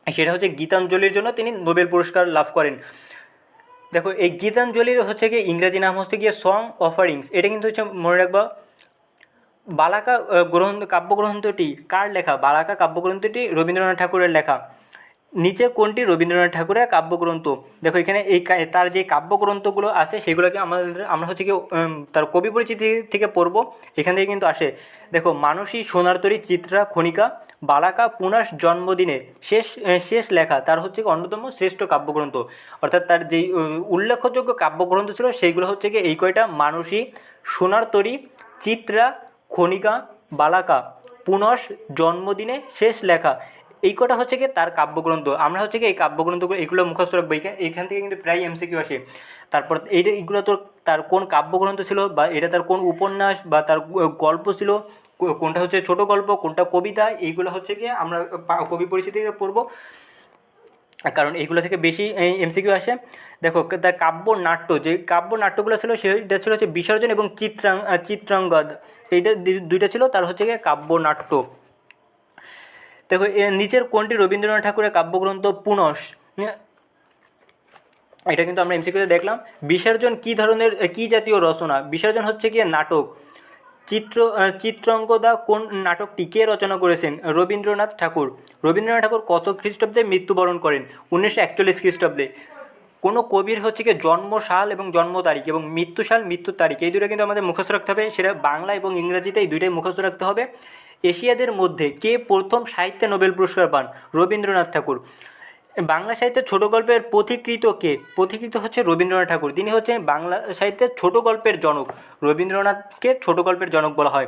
সেটা হচ্ছে গীতাঞ্জলির জন্য তিনি নোবেল পুরস্কার লাভ করেন। দেখো এই গীতাঞ্জলির হচ্ছে গিয়ে ইংরেজি নাম হচ্ছে গিয়ে সং অফারিংস। এটা কিন্তু হচ্ছে মনে রাখবা। বালাকা কাব্যগ্রন্থটি কার লেখা? বালাকা কাব্যগ্রন্থটি রবীন্দ্রনাথ ঠাকুরের লেখা। নিচে কোনটি রবীন্দ্রনাথ ঠাকুরের কাব্যগ্রন্থ? দেখো এখানে তার যে কাব্যগ্রন্থগুলো আছে সেগুলোকে আমরা হচ্ছে কি তার কবি পরিচিতি থেকে পড়ব। এখান থেকে কিন্তু আসে। দেখো মানসী, সোনারতরী, চিত্রা, খনিকা, বালাকা, পুনাস জন্মদিনে শেষ লেখা তার হচ্ছে অন্যতম শ্রেষ্ঠ কাব্যগ্রন্থ। অর্থাৎ তার যেই উল্লেখযোগ্য কাব্যগ্রন্থ ছিল সেইগুলো হচ্ছে কি এই কয়টা: মানসী, সোনারতরী, চিত্রা, খনিকা, বালাকা, পুনস জন্মদিনে শেষ লেখা, এই কটা হচ্ছে কি তার কাব্যগ্রন্থ। আমরা হচ্ছে কি এই কাব্যগ্রন্থগুলো এগুলো মুখস্থ রাখবো। এইখান থেকে কিন্তু প্রায় এমসিকিউ আসে। তারপর এইগুলো তার কোন কাব্যগ্রন্থ ছিল, বা এটা তার কোন উপন্যাস বা তার গল্প ছিল, কোনটা হচ্ছে ছোট গল্প, কোনটা কবিতা, এইগুলো হচ্ছে কি আমরা কবি পরিচিতি থেকে পড়বো, কারণ এইগুলো থেকে বেশি এমসিকিউ আসে। দেখো তার কাব্য নাট্য, যে কাব্য নাট্যগুলো ছিল সেটা ছিল হচ্ছে বিসর্জন এবং চিত্রাঙ্গদ, এইটা দুইটা ছিল তার হচ্ছে গিয়ে কাব্য নাট্য। দেখো নিচের কোনটি রবীন্দ্রনাথ ঠাকুরের কাব্যগ্রন্থ? পুনস। এটা কিন্তু আমরা এমসিকিউতে দেখলাম। বিসর্জন কী জাতীয় রচনা? বিসর্জন হচ্ছে গিয়ে নাটক। চিত্রাঙ্গদা কোন নাটকটি কে রচনা করেছেন? রবীন্দ্রনাথ ঠাকুর। রবীন্দ্রনাথ ঠাকুর কত খ্রিস্টাব্দে মৃত্যুবরণ করেন? 1941 খ্রিস্টাব্দে। কোনো কবির হচ্ছে গিয়ে জন্ম সাল এবং জন্ম তারিখ এবং মৃত্যু সাল, মৃত্যুর তারিখ, এই দুটো কিন্তু আমাদের মুখস্থ রাখতে হবে। সেটা বাংলা এবং ইংরেজিতে এই দুইটাই মুখস্থ রাখতে হবে। এশিয়াদের মধ্যে কে প্রথম সাহিত্যে নোবেল পুরস্কার পান? রবীন্দ্রনাথ ঠাকুর। বাংলা সাহিত্যের ছোট গল্পের পথিকৃত কে? পথিকৃত হচ্ছে রবীন্দ্রনাথ ঠাকুর। তিনি হচ্ছেন বাংলা সাহিত্যের ছোট গল্পের জনক। রবীন্দ্রনাথকে ছোট গল্পের জনক বলা হয়।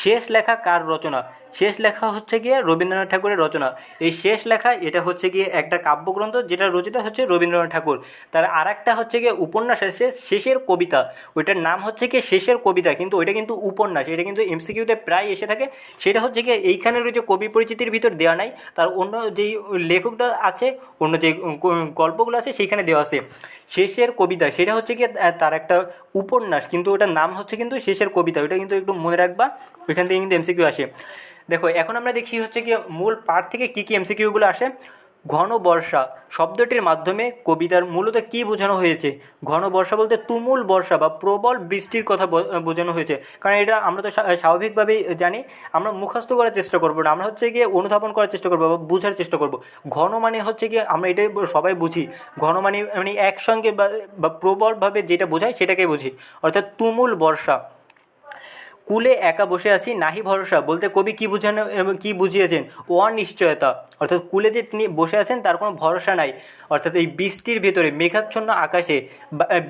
শেষ লেখা কার রচনা? শেষ লেখা হচ্ছে গিয়ে রবীন্দ্রনাথ ঠাকুরের রচনা। এই শেষ লেখা এটা হচ্ছে গিয়ে একটা কাব্যগ্রন্থ যেটা রচিত হচ্ছে রবীন্দ্রনাথ ঠাকুর। তার আর একটা হচ্ছে গিয়ে উপন্যাস আছে শেষের কবিতা, ওইটার নাম হচ্ছে গিয়ে শেষের কবিতা, কিন্তু ওইটা কিন্তু উপন্যাস, এটা কিন্তু এমসিকিউতে প্রায় এসে থাকে। সেটা হচ্ছে গিয়ে এইখানে রয়েছে কবি পরিচিতির ভিতর দেওয়া নাই, তার অন্য যেই লেখকটা আছে, অন্য যে গল্পগুলো আছে সেইখানে দেওয়া আছে। শেষের কবিতা সেটা হচ্ছে গিয়ে তার একটা উপন্যাস, কিন্তু ওটার নাম হচ্ছে কিন্তু শেষের কবিতা, ওইটা কিন্তু একটু মনে রাখবা, ওইখান থেকে কিন্তু এমসিকিউ আসে। দেখো এখন আমরা দেখি হচ্ছে গিয়ে মূল পাঠ থেকে কী কী এমসিকিউগুলো আসে। ঘন বর্ষা শব্দটির মাধ্যমে কবিতার মূলত কী বোঝানো হয়েছে? ঘন বর্ষা বলতে তুমুল বর্ষা বা প্রবল বৃষ্টির কথা বোঝানো হয়েছে। কারণ এটা আমরা তো স্বাভাবিকভাবেই জানি, আমরা মুখস্থ করার চেষ্টা করবো না, আমরা হচ্ছে গিয়ে অনুধাবন করার চেষ্টা করবো বা বোঝার চেষ্টা করবো। ঘন মানে হচ্ছে গিয়ে আমরা এটাই সবাই বুঝি, ঘন মানে মানে একসঙ্গে বা প্রবলভাবে যেটা বোঝায় সেটাকেই বুঝি, অর্থাৎ তুমুল বর্ষা। কূলে একা বসে আছি নাহি ভরসা বলতে কবি কী বোঝানো কী বুঝিয়েছেন? অনিশ্চয়তা, অর্থাৎ কূলে যে তিনি বসে আছেন তার কোনো ভরসা নাই, অর্থাৎ এই বৃষ্টির ভেতরে মেঘাচ্ছন্ন আকাশে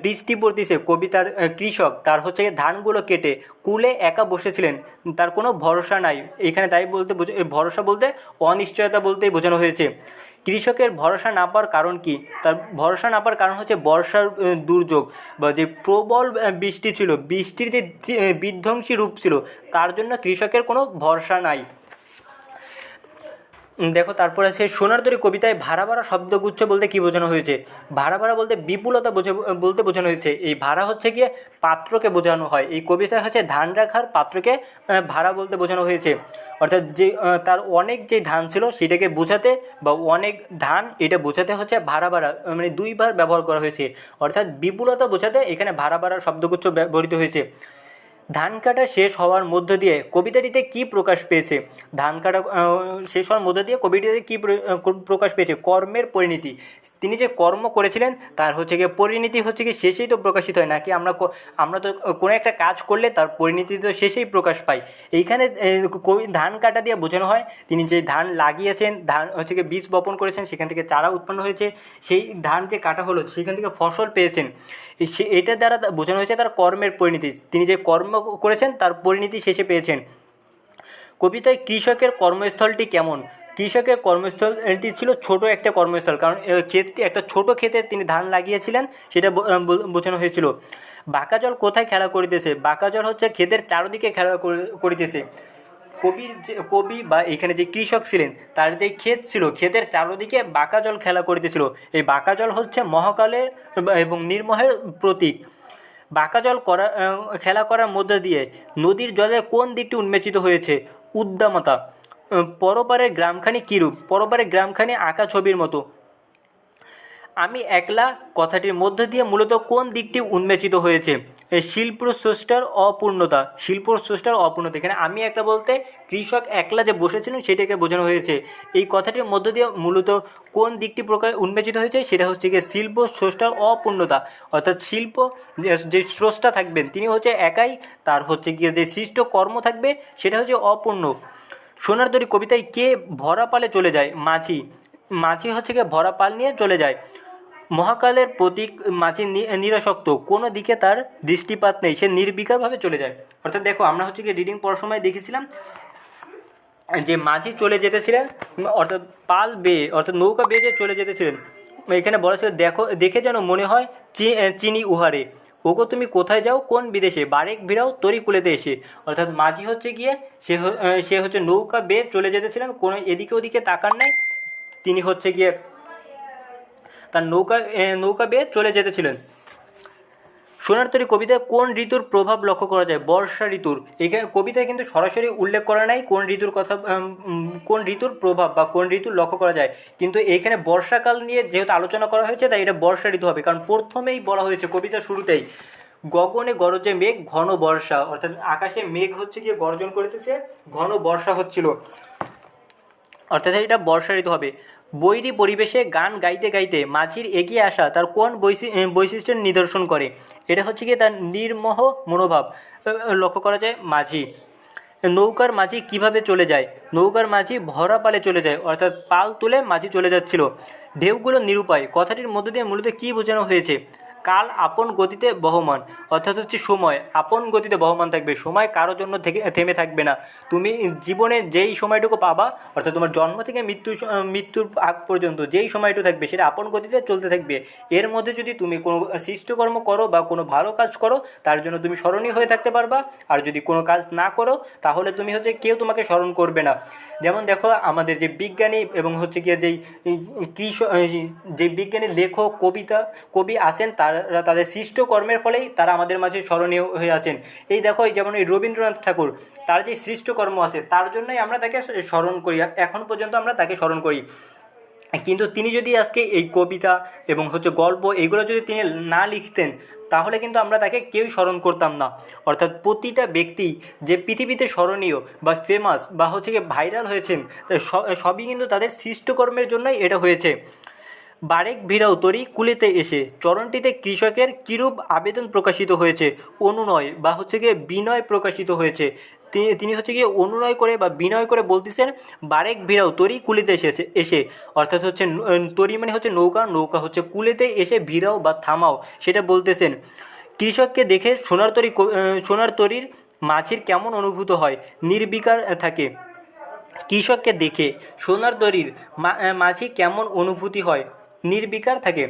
বৃষ্টি পড়তেছে, কবি তার কৃষক তার হচ্ছে ধানগুলো কেটে কূলে একা বসেছিলেন, তার কোনো ভরসা নাই। এখানে তাই বলতে ভরসা বলতে অনিশ্চয়তা বলতেই বোঝানো হয়েছে। কৃষকের ভরসা না পাওয়ার কারণ কি? তার ভরসা না পাওয়ার কারণ হচ্ছে বর্ষার দুর্যোগ বা যে প্রবল বৃষ্টি ছিল, বৃষ্টির যে বিধ্বংসী রূপ ছিল, তার জন্য কৃষকের কোনো ভরসা নাই। দেখো তারপরে আছে সোনার তরী কবিতায় ভাড়া ভাড়া শব্দগুচ্ছ বলতে কী বোঝানো হয়েছে? ভাড়া ভাড়া বলতে বিপুলতা বলতে বোঝানো হয়েছে। এই ভাড়া হচ্ছে গিয়ে পাত্রকে বোঝানো হয়, এই কবিতায় হচ্ছে ধান রাখার পাত্রকে ভাড়া বলতে বোঝানো হয়েছে, অর্থাৎ যে তার অনেক যে ধান ছিল সেটাকে বোঝাতে বা অনেক ধান এটা বোঝাতে হচ্ছে ভাড়া ভাড়া, মানে দুইবার ব্যবহার করা হয়েছে, অর্থাৎ বিপুলতা বোঝাতে এখানে ভাড়া ভাড়া শব্দগুচ্ছ ব্যবহৃত হয়েছে। ধান কাটা শেষ হওয়ার মধ্য দিয়ে কবিতাটিতে কী প্রকাশ পেয়েছে? ধান কাটা শেষ হওয়ার মধ্য দিয়ে কবিতাটিতে কী প্রকাশ পেয়েছে? কর্মের পরিণতি, তিনি যে কর্ম করেছিলেন তার হচ্ছে গিয়ে পরিণতি হচ্ছে কি শেষেই তো প্রকাশিত হয়, নাকি আমরা তো কোনো একটা কাজ করলে তার পরিণতি তো শেষেই প্রকাশ পাই। এইখানে ধান কাটা দিয়ে বোঝানো হয় তিনি যে ধান লাগিয়েছেন, ধান হচ্ছে গিয়ে বীজ বপন করেছেন, সেখান থেকে চারা উৎপন্ন হয়েছে, সেই ধান যে কাটা হলো সেখান থেকে ফসল পেয়েছেন, এটার দ্বারা বোঝানো হয়েছে তার কর্মের পরিণতি, তিনি যে কর্ম করেছেন তার পরিণতি শেষে পেয়েছেন। কবিতায় কৃষকের কর্মস্থলটি কেমন? কৃষকের কর্মস্থলটি ছিল ছোট একটা কর্মস্থল, কারণ ক্ষেতটি একটা ছোট ক্ষেতে তিনি ধান লাগিয়েছিলেন, সেটা বোঝানো হয়েছিল। বাঁকা জল কোথায় খেলা করিতেছে? বাঁকা জল হচ্ছে ক্ষেতের চারদিকে খেলা করিতেছে। কবি বা এখানে যে কৃষক ছিলেন তার যে ক্ষেত ছিল, ক্ষেতের চারদিকে বাঁকা জল খেলা করিতেছিল। এই বাঁকা জল হচ্ছে মহাকালের এবং নির্মোহের প্রতীক। বাঁকা জল খেলা করার মধ্য দিয়ে নদীর জলে কোন দিকটি উন্মেচিত হয়েছে? উদ্দামতা। পরপারের গ্রামখানি কীরূপ? পরপারের গ্রামখানি আঁকা ছবির মতো। আমি একলা কথাটির মধ্য দিয়ে মূলত কোন দিকটি উন্মেচিত হয়েছে? শিল্পস্রষ্টার অপূর্ণতা, শিল্পস্রষ্টার অপূর্ণতা। এখানে আমি একলা বলতে কৃষক একলা যে বসেছিলেন সেটাকে বোঝানো হয়েছে। এই কথাটির মধ্য দিয়ে মূলত কোন দিকটি উন্মেচিত হয়েছে? সেটা হচ্ছে গিয়ে শিল্প স্রষ্টার অপূর্ণতা, অর্থাৎ শিল্প যে স্রষ্টা থাকবেন তিনি হচ্ছে একাই, তার হচ্ছে গিয়ে যে সৃষ্ট কর্ম থাকবে সেটা হচ্ছে অপূর্ণ। সোনার তরী কবিতায় কে ভরা পালে চলে যায়? মাঝি। মাঝি হচ্ছে গিয়ে ভরা পাল নিয়ে চলে যায়। মহাকালের প্রতীক মাঝি নিরাসক্ত, কোনো দিকে তার দৃষ্টিপাত নেই, সে নির্বিকারভাবে চলে যায়। অর্থাৎ দেখো আমরা হচ্ছে কি রিডিং পড়ার সময় দেখেছিলাম যে মাঝি চলে যেতেছিলেন, অর্থাৎ পাল বেয়ে অর্থাৎ নৌকা বেয়ে যে চলে যেতেছিলেন। এখানে বলা ছিল দেখে যেন মনে হয় চিনি উহারে, ওগো তুমি কোথায় যাও কোন বিদেশে, বারেক ভিড়াও তরি কুলেতে এসে। অর্থাৎ মাঝি হচ্ছে গিয়ে সে হচ্ছে নৌকা বেয়ে চলে যেতেছিলেন, কোনো এদিকে ওদিকে তাকান নাই, তিনি হচ্ছে গিয়ে তার নৌকা বেয়ে চলে যেতেছিলেন। সোনার তরী কবিতায় কোন ঋতুর প্রভাব লক্ষ্য করা যায়? বর্ষা ঋতুর। এখানে কবিতায় কিন্তু সরাসরি উল্লেখ করা নাই কোন ঋতুর কথা, কোন ঋতুর প্রভাব বা কোন ঋতুর লক্ষ্য করা যায়, কিন্তু এখানে বর্ষাকাল নিয়ে যেহেতু আলোচনা করা হয়েছে তাই এটা বর্ষা ঋতু হবে, কারণ প্রথমেই বলা হয়েছে কবিতার শুরুতেই গগনে গরজে মেঘ ঘন বর্ষা, অর্থাৎ আকাশে মেঘ হচ্ছে গিয়ে গর্জন করিতেছে, ঘন বর্ষা হচ্ছিল, অর্থাৎ এটা বর্ষা ঋতু হবে। বৈরী পরিবেশে গান গাইতে গাইতে মাঝির এগিয়ে আসা তার কোন বৈশিষ্ট্যের নিদর্শন করে? এটা হচ্ছে গিয়ে তার নির্মোহ মনোভাব লক্ষ্য করা যায় মাঝি। নৌকার মাঝি কিভাবে চলে যায়? নৌকার মাঝি ভরা পালে চলে যায়, অর্থাৎ পাল তুলে মাঝি চলে যাচ্ছিল। ঢেউগুলো নিরুপায় কথাটির মধ্য দিয়ে মূলত কী বোঝানো হয়েছে? কাল আপন গতিতে বহমান, অর্থাৎ হচ্ছে সময় আপন গতিতে বহমান থাকবে, সময় কারোর জন্য থেমে থাকবে না। তুমি জীবনে যেই সময়টুকু পাবা, অর্থাৎ তোমার জন্ম থেকে মৃত্যুর আগ পর্যন্ত যেই সময়টুকু থাকবে সেটা আপন গতিতে চলতে থাকবে। এর মধ্যে যদি তুমি কোনো সৃষ্টকর্ম করো বা কোনো ভালো কাজ করো, তার জন্য তুমি স্মরণীয় হয়ে থাকতে পারবা। আর যদি কোনো কাজ না করো, তাহলে তুমি হচ্ছে কেউ তোমাকে স্মরণ করবে না। যেমন দেখো, আমাদের যে বিজ্ঞানী এবং হচ্ছে গিয়ে যে বিজ্ঞানী, লেখক, কবি আছেন, তারা তাদের সৃষ্ট কর্মের ফলেই তারা আমাদের মাঝে স্মরণীয় হয়ে আছেন। এই দেখো, এই যেমন এই রবীন্দ্রনাথ ঠাকুর, তার যে সৃষ্ট কর্ম আছে তার জন্যই আমরা তাকে স্মরণ করি, এখন পর্যন্ত আমরা তাকে স্মরণ করি। কিন্তু তিনি যদি আজকে এই কবিতা এবং হচ্ছে গল্প এগুলো যদি তিনি না লিখতেন, তাহলে কিন্তু আমরা তাকে কেউই স্মরণ করতাম না। অর্থাৎ প্রতিটা ব্যক্তি যে পৃথিবীতে স্মরণীয় বা ফেমাস বা হচ্ছে গিয়ে ভাইরাল হয়েছেন, সবই কিন্তু তাদের সৃষ্টকর্মের জন্যই এটা হয়েছে। বারেক ভিড়াও তরি কুলেতে এসে চরণটিতে কৃষকের কিরূপ আবেদন প্রকাশিত হয়েছে, অনুনয় বা হচ্ছে গিয়ে বিনয় প্রকাশিত হয়েছে। তিনি হচ্ছে গিয়ে অনুনয় করে বা বিনয় করে বলতেছেন, বারেক ভিড়াও তরি কুলিতে এসে, অর্থাৎ হচ্ছে তরি মানে হচ্ছে নৌকা, নৌকা হচ্ছে কুলেতে এসে ভিড়াও বা থামাও, সেটা বলতেছেন। কৃষককে দেখে সোনার তরির মাঝির কেমন অনুভূত হয়, নির্বিকার থাকে। কৃষককে দেখে সোনার তরীর মাঝি কেমন অনুভূতি হয়, নির্বিকার থাকে।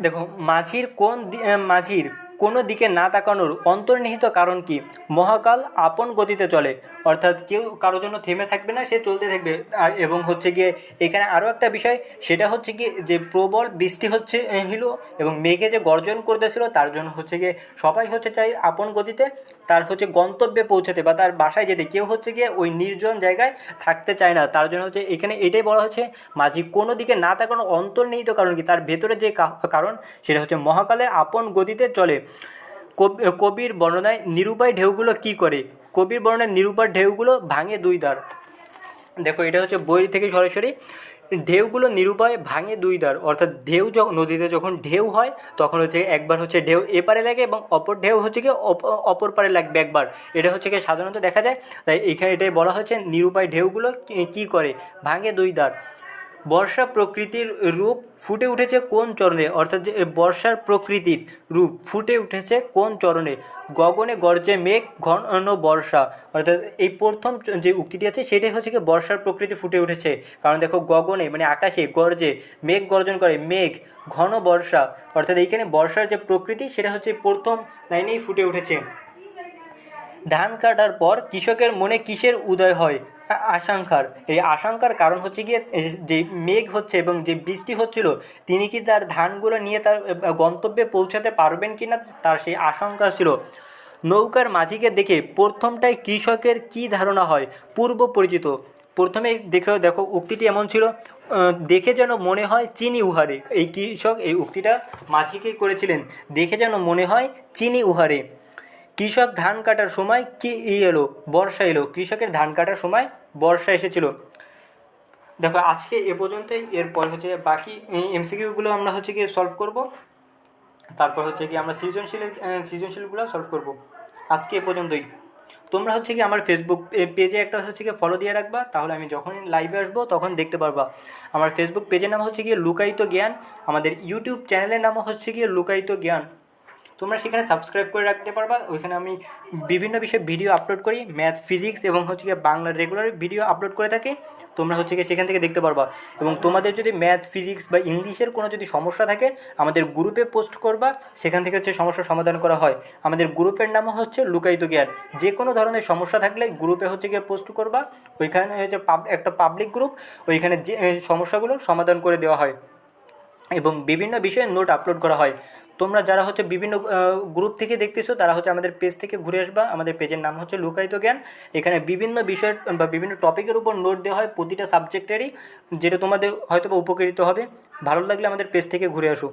দেখো, মাঝির কোনো দিকে না তাকানোর অন্তর্নিহিত কারণ কি? মহাকাল আপন গতিতে চলে, অর্থাৎ কেউ কারোর জন্য থেমে থাকবে না, সে চলতে থাকবে। আর এবং হচ্ছে গিয়ে এখানে আরও একটা বিষয়, সেটা হচ্ছে গিয়ে যে প্রবল বৃষ্টি হলো এবং মেঘে যে গর্জন করতেছিল, তার জন্য হচ্ছে গিয়ে সবাই হচ্ছে চাই আপন গতিতে তার হচ্ছে গন্তব্যে পৌঁছাতে বা তার বাসায় যেতে। কেউ হচ্ছে গিয়ে ওই নির্জন জায়গায় থাকতে চায় না, তার জন্য হচ্ছে এখানে এটাই বলা হচ্ছে, মাঝি কোনো দিকে না তাকানোর অন্তর্নিহিত কারণ কি? তার ভেতরে যে কারণ, সেটা হচ্ছে মহাকালে আপন গতিতে চলে। কবির বর্ণনায় নিরুপায় ঢেউগুলো কি করে? কবির বর্ণনায় নিরুপায় ঢেউগুলো ভাঙে দুই দ্বার। দেখো, এটা হচ্ছে বই থেকে সরাসরি। ঢেউগুলো নিরুপায় ভাঙে দুই দ্বার, অর্থাৎ নদীতে যখন ঢেউ হয়, তখন হচ্ছে একবার হচ্ছে ঢেউ এপারে লাগে এবং অপর ঢেউ হচ্ছে কি অপর পারে লাগবে একবার। এটা হচ্ছে কি সাধারণত দেখা যায়। তাই এখানে এটাই বলা হচ্ছে, নিরুপায় ঢেউগুলো কি করে? ভাঙে দুই দ্বার। বর্ষা প্রকৃতির রূপ ফুটে উঠেছে কোন চরণে? অর্থাৎ যে বর্ষার প্রকৃতির রূপ ফুটে উঠেছে কোন চরণে? গগনে গর্জে মেঘ ঘন বর্ষা। অর্থাৎ এই প্রথম যে উক্তিটি আছে, সেটাই হচ্ছে কি বর্ষার প্রকৃতি ফুটে উঠেছে। কারণ দেখো, গগনে মানে আকাশে, গর্জে মেঘ গর্জন করে, মেঘ ঘন বর্ষা, অর্থাৎ এইখানে বর্ষার যে প্রকৃতি সেটা হচ্ছে প্রথম লাইনেই ফুটে উঠেছে। ধান কাটার পর কৃষকের মনে কিসের উদয় হয়? আশঙ্কার। এই আশঙ্কার কারণ হচ্ছে গিয়ে যে মেঘ হচ্ছে এবং যে বৃষ্টি হচ্ছিল, তিনি কি তার ধানগুলো নিয়ে তার গন্তব্যে পৌঁছাতে পারবেন কি না, তার সেই আশঙ্কা ছিল। নৌকার মাঝিকে দেখে প্রথমটায় কৃষকের কি ধারণা হয়? পূর্ব পরিচিত। প্রথমে দেখো উক্তিটি এমন ছিল, দেখে যেন মনে হয় চিনি উহারে। এই কৃষক এই উক্তিটা মাঝিকেই করেছিলেন, দেখে যেন মনে হয় চিনি উহারে। কৃষক ধান কাটার সময় কি এলো? বর্ষা এলো। কৃষকের ধান কাটার সময় বর্ষা এসেছিল। দেখো, আজকে এ পর্যন্তই। এরপর হচ্ছে বাকি এমসিকিউগুলো আমরা হচ্ছে কি সলভ করব, তারপর হচ্ছে কি আমরা সৃজনশীলগুলো সলভ করব। আজকে এ পর্যন্তই। তোমরা হচ্ছে কি আমার ফেসবুক পেজে একটা হচ্ছে কি ফলো দিয়ে রাখবা, তাহলে আমি যখনই লাইভে আসবো তখন দেখতে পারবা। আমার ফেসবুক পেজের নাম হচ্ছে গিয়ে লুকায়িত জ্ঞান, আমাদের ইউটিউব চ্যানেলের নামও হচ্ছে গিয়ে লুকায়িত জ্ঞান। তোমরা সেখানে সাবস্ক্রাইব করে রাখতে পারবা। ওইখানে আমি বিভিন্ন বিষয়ে ভিডিও আপলোড করি, ম্যাথ, ফিজিক্স এবং হচ্ছে গিয়ে বাংলার রেগুলার ভিডিও আপলোড করে থাকি। তোমরা হচ্ছে গিয়ে সেখান থেকে দেখতে পারবা। এবং তোমাদের যদি ম্যাথ, ফিজিক্স বা ইংলিশের কোনো যদি সমস্যা থাকে, আমাদের গ্রুপে পোস্ট করবা, সেখান থেকে হচ্ছে সমস্যার সমাধান করা হয়। আমাদের গ্রুপের নামও হচ্ছে লুকায়িত জ্ঞান। যে কোনো ধরনের সমস্যা থাকলে গ্রুপে হচ্ছে গিয়ে পোস্ট করবা। ওইখানে হচ্ছে একটা পাবলিক গ্রুপ, ওইখানে যে সমস্যাগুলো সমাধান করে দেওয়া হয় এবং বিভিন্ন বিষয়ে নোট আপলোড করা হয়। তোমরা যারা হচ্ছে বিভিন্ন গ্রুপ থেকে দেখতেছো, তারা হচ্ছে আমাদের পেজ থেকে ঘুরে আসবা। আমাদের পেজের নাম হচ্ছে লুকায়িত জ্ঞান। এখানে বিভিন্ন বিষয় বা বিভিন্ন টপিকের উপর নোট দেওয়া হয়, প্রতিটা সাবজেক্টেরই, যেটা তোমাদের হয়তো বা উপকৃত হবে। ভালো লাগলে আমাদের পেজ থেকে ঘুরে আসো।